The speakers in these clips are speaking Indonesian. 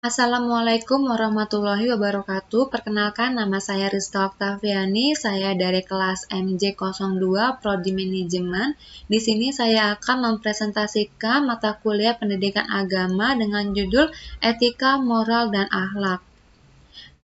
Assalamualaikum warahmatullahi wabarakatuh. Perkenalkan, nama saya Rizka Oktaviani. Saya dari kelas MJ02 Prodi Manajemen. Di sini saya akan mempresentasikan mata kuliah Pendidikan Agama dengan judul Etika, Moral, dan Akhlak.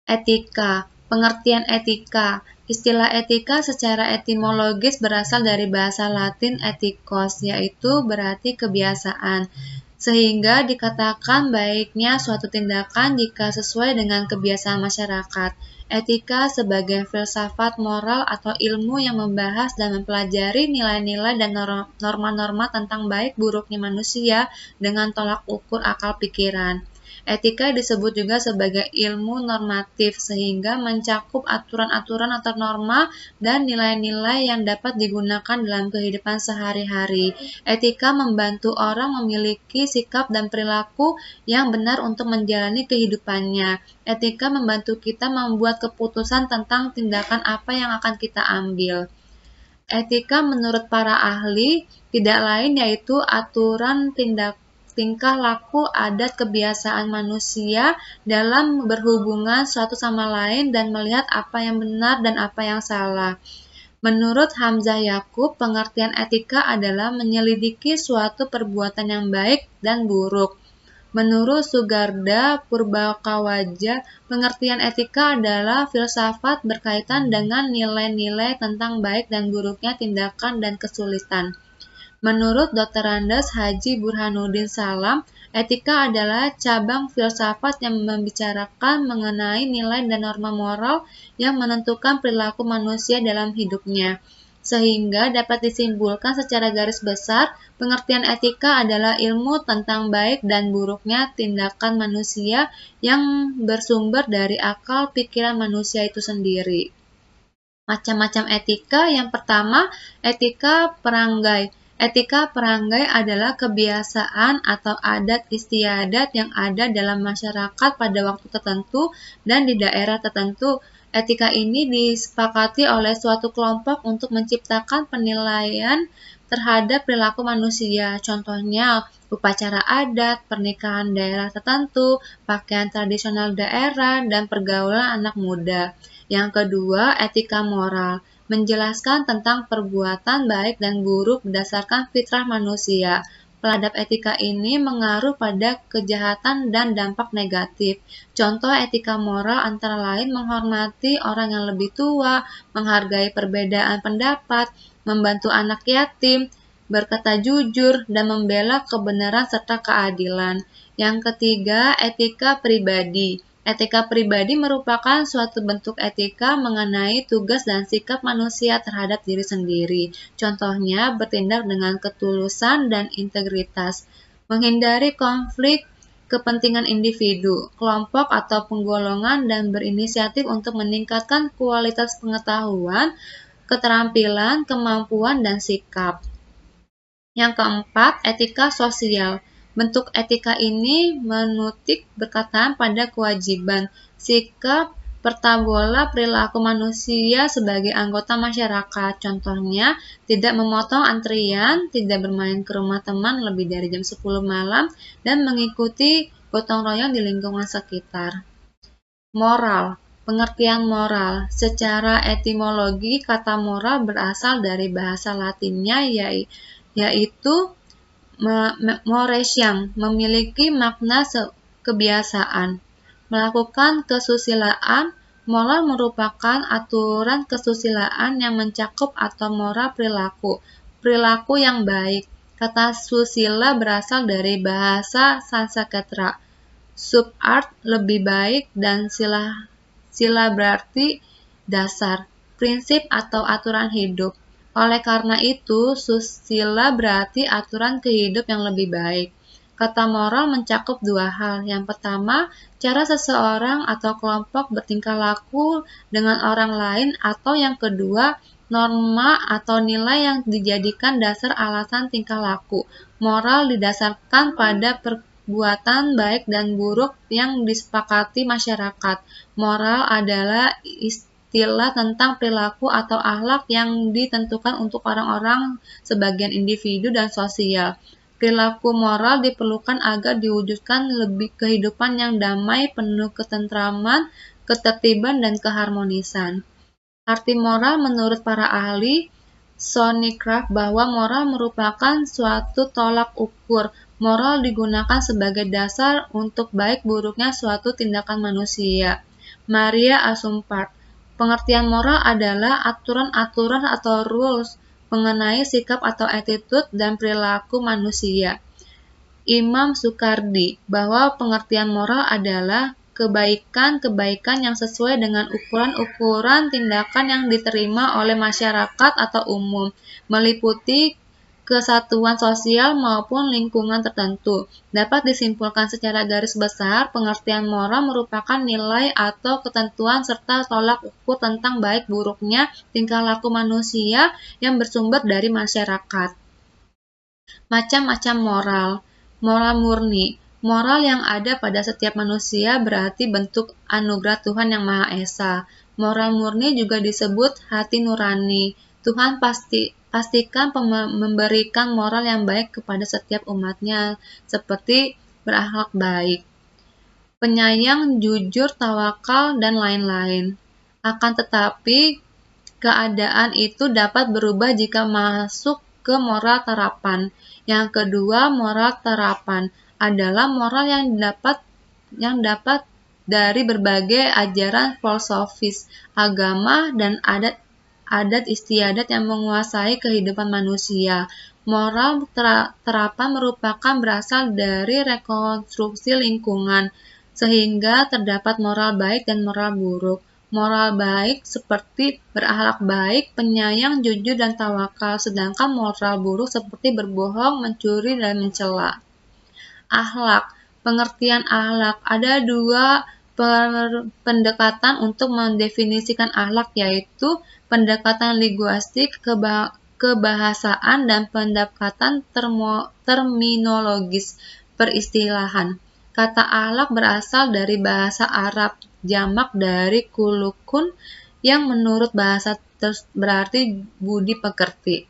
Etika, pengertian etika. Istilah etika secara etimologis berasal dari bahasa Latin ethikos, yaitu berarti kebiasaan, sehingga dikatakan baiknya suatu tindakan jika sesuai dengan kebiasaan masyarakat. Etika sebagai filsafat moral atau ilmu yang membahas dan mempelajari nilai-nilai dan norma-norma tentang baik buruknya manusia dengan tolak ukur akal pikiran. Etika disebut juga sebagai ilmu normatif sehingga mencakup aturan-aturan atau norma dan nilai-nilai yang dapat digunakan dalam kehidupan sehari-hari. Etika membantu orang memiliki sikap dan perilaku yang benar untuk menjalani kehidupannya. Etika membantu kita membuat keputusan tentang tindakan apa yang akan kita ambil. Etika menurut para ahli tidak lain yaitu aturan tingkah laku, adat, kebiasaan manusia dalam berhubungan suatu sama lain dan melihat apa yang benar dan apa yang salah. Menurut Hamzah Yakub, pengertian etika adalah menyelidiki suatu perbuatan yang baik dan buruk. Menurut Sugarda Purbakawaja, pengertian etika adalah filsafat berkaitan dengan nilai-nilai tentang baik dan buruknya tindakan dan kesulitan. Menurut Dr. Andes Haji Burhanuddin Salam, etika adalah cabang filsafat yang membicarakan mengenai nilai dan norma moral yang menentukan perilaku manusia dalam hidupnya. Sehingga dapat disimpulkan secara garis besar, pengertian etika adalah ilmu tentang baik dan buruknya tindakan manusia yang bersumber dari akal pikiran manusia itu sendiri. Macam-macam etika. Yang pertama, etika perangai. Etika perangai adalah kebiasaan atau adat istiadat yang ada dalam masyarakat pada waktu tertentu dan di daerah tertentu. Etika ini disepakati oleh suatu kelompok untuk menciptakan penilaian terhadap perilaku manusia. Contohnya, upacara adat, pernikahan daerah tertentu, pakaian tradisional daerah, dan pergaulan anak muda. Yang kedua, etika moral, menjelaskan tentang perbuatan baik dan buruk berdasarkan fitrah manusia. Peladab etika ini mengaruh pada kejahatan dan dampak negatif. Contoh etika moral antara lain menghormati orang yang lebih tua, menghargai perbedaan pendapat, membantu anak yatim, berkata jujur, dan membela kebenaran serta keadilan. Yang ketiga, etika pribadi. Etika pribadi merupakan suatu bentuk etika mengenai tugas dan sikap manusia terhadap diri sendiri. Contohnya, bertindak dengan ketulusan dan integritas, menghindari konflik kepentingan individu, kelompok atau penggolongan dan berinisiatif untuk meningkatkan kualitas pengetahuan, keterampilan, kemampuan, dan sikap. Yang keempat, etika sosial. Bentuk etika ini menutik berkaitan pada kewajiban, sikap, pertabola perilaku manusia sebagai anggota masyarakat. Contohnya, tidak memotong antrian, tidak bermain ke rumah teman lebih dari jam 10 malam, dan mengikuti gotong royong di lingkungan sekitar. Moral. Pengertian moral. Secara etimologi, kata moral berasal dari bahasa Latinnya yaitu moresiam, memiliki makna kebiasaan. Melakukan kesusilaan. Moral merupakan aturan kesusilaan yang mencakup atau moral perilaku yang baik. Kata susila berasal dari bahasa Sanskerta. Sub-art lebih baik dan sila berarti dasar, prinsip atau aturan hidup. Oleh karena itu, susila berarti aturan kehidup yang lebih baik. Kata moral mencakup dua hal. Yang pertama, cara seseorang atau kelompok bertingkah laku dengan orang lain, atau yang kedua, norma atau nilai yang dijadikan dasar alasan tingkah laku. Moral didasarkan pada perbuatan baik dan buruk yang disepakati masyarakat. Moral adalah istilah tentang perilaku atau akhlak yang ditentukan untuk orang-orang sebagian individu dan sosial. Perilaku moral diperlukan agar diwujudkan lebih kehidupan yang damai, penuh ketentraman, ketertiban, dan keharmonisan. Arti moral menurut para ahli Thornycroft bahwa moral merupakan suatu tolak ukur. Moral digunakan sebagai dasar untuk baik buruknya suatu tindakan manusia. Maria Assumpart, pengertian moral adalah aturan-aturan atau rules mengenai sikap atau attitude dan perilaku manusia. Imam Sukardi, bahwa pengertian moral adalah kebaikan-kebaikan yang sesuai dengan ukuran-ukuran tindakan yang diterima oleh masyarakat atau umum, meliputi kesatuan sosial maupun lingkungan tertentu. Dapat disimpulkan secara garis besar, pengertian moral merupakan nilai atau ketentuan serta tolak ukur tentang baik buruknya tingkah laku manusia yang bersumber dari masyarakat. Macam-macam moral. Moral murni. Moral yang ada pada setiap manusia berarti bentuk anugerah Tuhan yang Maha Esa. Moral murni juga disebut hati nurani. Tuhan pastikan memberikan moral yang baik kepada setiap umatnya, seperti berakhlak baik, penyayang, jujur, tawakal, dan lain-lain. Akan tetapi, keadaan itu dapat berubah jika masuk ke moral terapan. Yang kedua, moral terapan adalah moral yang dapat dari berbagai ajaran filosofis, agama, dan adat istiadat yang menguasai kehidupan manusia. Moral terapan merupakan berasal dari rekonstruksi lingkungan, sehingga terdapat moral baik dan moral buruk. Moral baik seperti berakhlak baik, penyayang, jujur, dan tawakal, sedangkan moral buruk seperti berbohong, mencuri, dan mencela. Akhlak. Pengertian akhlak. Ada dua pendekatan untuk mendefinisikan akhlak, yaitu pendekatan linguistik, kebahasaan, dan pendekatan terminologis, peristilahan. Kata akhlak berasal dari bahasa Arab, jamak dari kulukun, yang menurut bahasa berarti budi pekerti.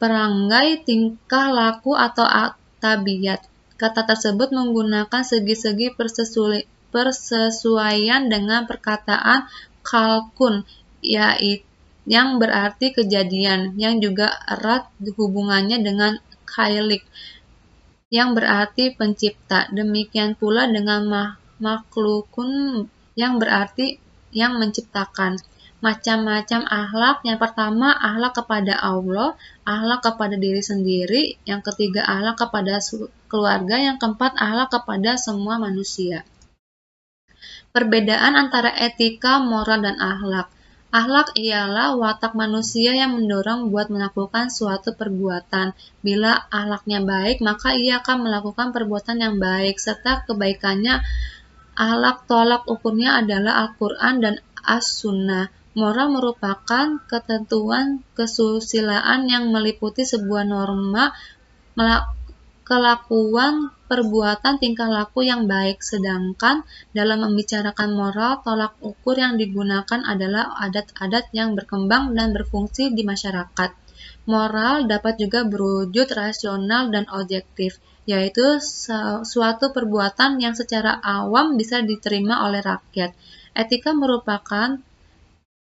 Perangai, tingkah laku, atau tabiat. Kata tersebut menggunakan segi-segi persesuaian dengan perkataan kalkun, yaitu yang berarti kejadian, yang juga erat hubungannya dengan khalik, yang berarti pencipta. Demikian pula dengan makhlukun, yang berarti yang menciptakan. Macam-macam akhlak. Yang pertama, akhlak kepada Allah, akhlak kepada diri sendiri. Yang ketiga, akhlak kepada keluarga. Yang keempat, akhlak kepada semua manusia. Perbedaan antara etika, moral, dan akhlak. Akhlak ialah watak manusia yang mendorong buat melakukan suatu perbuatan. Bila akhlaknya baik, maka ia akan melakukan perbuatan yang baik, serta kebaikannya. Akhlak tolak ukurnya adalah Al-Quran dan As-Sunnah. Moral merupakan ketentuan kesusilaan yang meliputi sebuah norma kelakuan, perbuatan, tingkah laku yang baik. Sedangkan dalam membicarakan moral, tolak ukur yang digunakan adalah adat-adat yang berkembang dan berfungsi di masyarakat. Moral dapat juga berwujud rasional dan objektif, yaitu suatu perbuatan yang secara awam bisa diterima oleh rakyat. Etika merupakan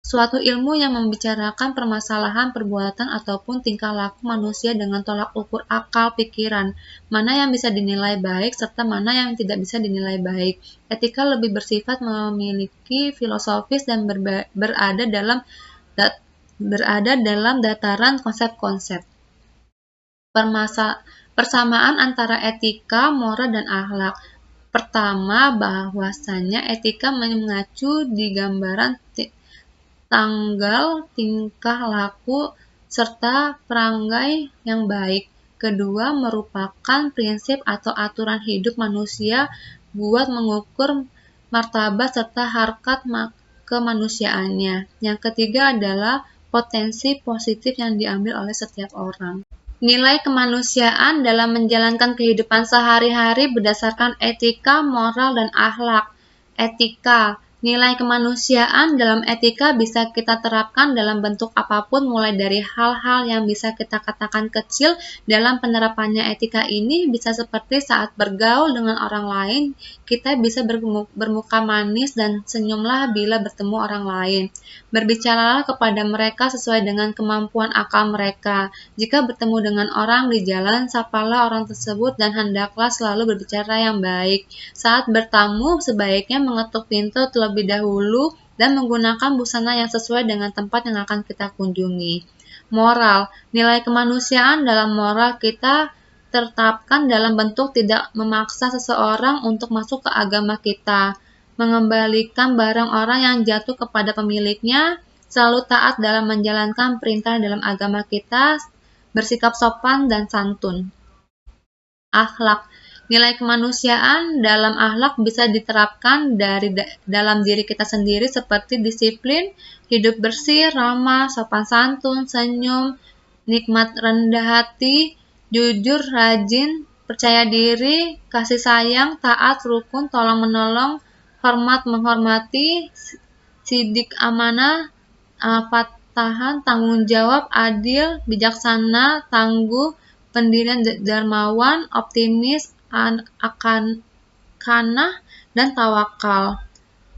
suatu ilmu yang membicarakan permasalahan perbuatan ataupun tingkah laku manusia dengan tolak ukur akal pikiran, mana yang bisa dinilai baik serta mana yang tidak bisa dinilai baik. Etika lebih bersifat memiliki filosofis dan berada dalam dataran konsep-konsep. Persamaan antara etika, moral, dan akhlak. Pertama, bahwasanya etika mengacu di gambaran tanggal tingkah laku serta perangai yang baik. Kedua, merupakan prinsip atau aturan hidup manusia buat mengukur martabat serta harkat kemanusiaannya. Yang ketiga adalah potensi positif yang diambil oleh setiap orang. Nilai kemanusiaan dalam menjalankan kehidupan sehari-hari berdasarkan etika, moral, dan akhlak. Etika Nilai kemanusiaan dalam etika bisa kita terapkan dalam bentuk apapun, mulai dari hal-hal yang bisa kita katakan kecil. Dalam penerapannya etika ini bisa seperti saat bergaul dengan orang lain, kita bisa bermuka manis dan senyumlah bila bertemu orang lain. Berbicaralah kepada mereka sesuai dengan kemampuan akal mereka. Jika bertemu dengan orang di jalan, sapalah orang tersebut dan hendaklah selalu berbicara yang baik. Saat bertamu, sebaiknya mengetuk pintu terlebih dahulu dan menggunakan busana yang sesuai dengan tempat yang akan kita kunjungi. Moral, nilai kemanusiaan dalam moral kita tertetapkan dalam bentuk tidak memaksa seseorang untuk masuk ke agama kita, mengembalikan barang orang yang jatuh kepada pemiliknya, selalu taat dalam menjalankan perintah dalam agama kita, bersikap sopan dan santun. Akhlak, nilai kemanusiaan dalam akhlak bisa diterapkan dalam diri kita sendiri seperti disiplin, hidup bersih, ramah, sopan santun, senyum, nikmat rendah hati, jujur, rajin, percaya diri, kasih sayang, taat, rukun, tolong menolong, hormat menghormati, sidik amanah, tahan, tanggung jawab, adil, bijaksana, tangguh, pendirian dermawan, optimis, akan kanah, dan tawakal.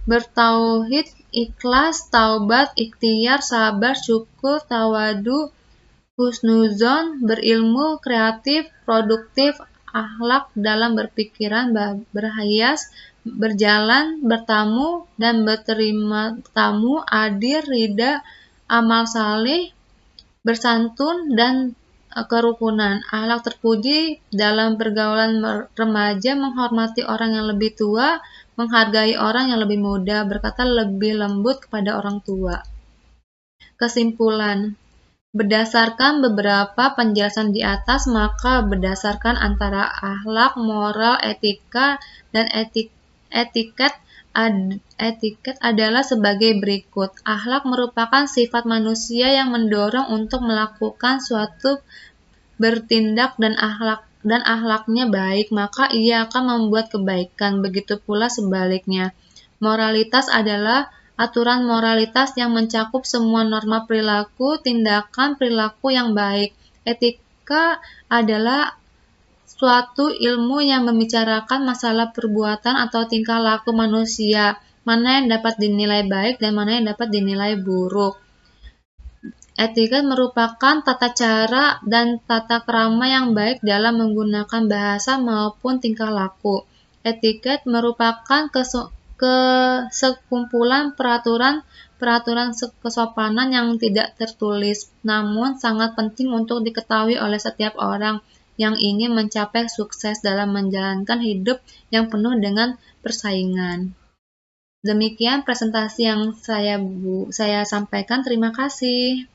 Bertauhid, ikhlas, taubat, ikhtiar, sabar, syukur, tawadu, husnuzon, berilmu, kreatif, produktif, akhlak dalam berpikiran, berhias, berjalan, bertamu, dan berterima tamu, adil, ridha, amal saleh, bersantun, dan kerukunan. Akhlak terpuji dalam pergaulan remaja, menghormati orang yang lebih tua, menghargai orang yang lebih muda, berkata lebih lembut kepada orang tua. Kesimpulan, berdasarkan beberapa penjelasan di atas, maka berdasarkan antara akhlak, moral, etika, dan etiket adalah sebagai berikut. Akhlak merupakan sifat manusia yang mendorong untuk melakukan suatu bertindak dan akhlaknya baik, maka ia akan membuat kebaikan. Begitu pula sebaliknya. Moralitas adalah aturan moralitas yang mencakup semua norma perilaku, tindakan perilaku yang baik. Etika adalah suatu ilmu yang membicarakan masalah perbuatan atau tingkah laku manusia, mana yang dapat dinilai baik dan mana yang dapat dinilai buruk. Etika merupakan tata cara dan tata krama yang baik dalam menggunakan bahasa maupun tingkah laku. Etiket merupakan sekumpulan peraturan kesopanan yang tidak tertulis, namun sangat penting untuk diketahui oleh setiap orang yang ingin mencapai sukses dalam menjalankan hidup yang penuh dengan persaingan. Demikian presentasi yang saya sampaikan. Terima kasih.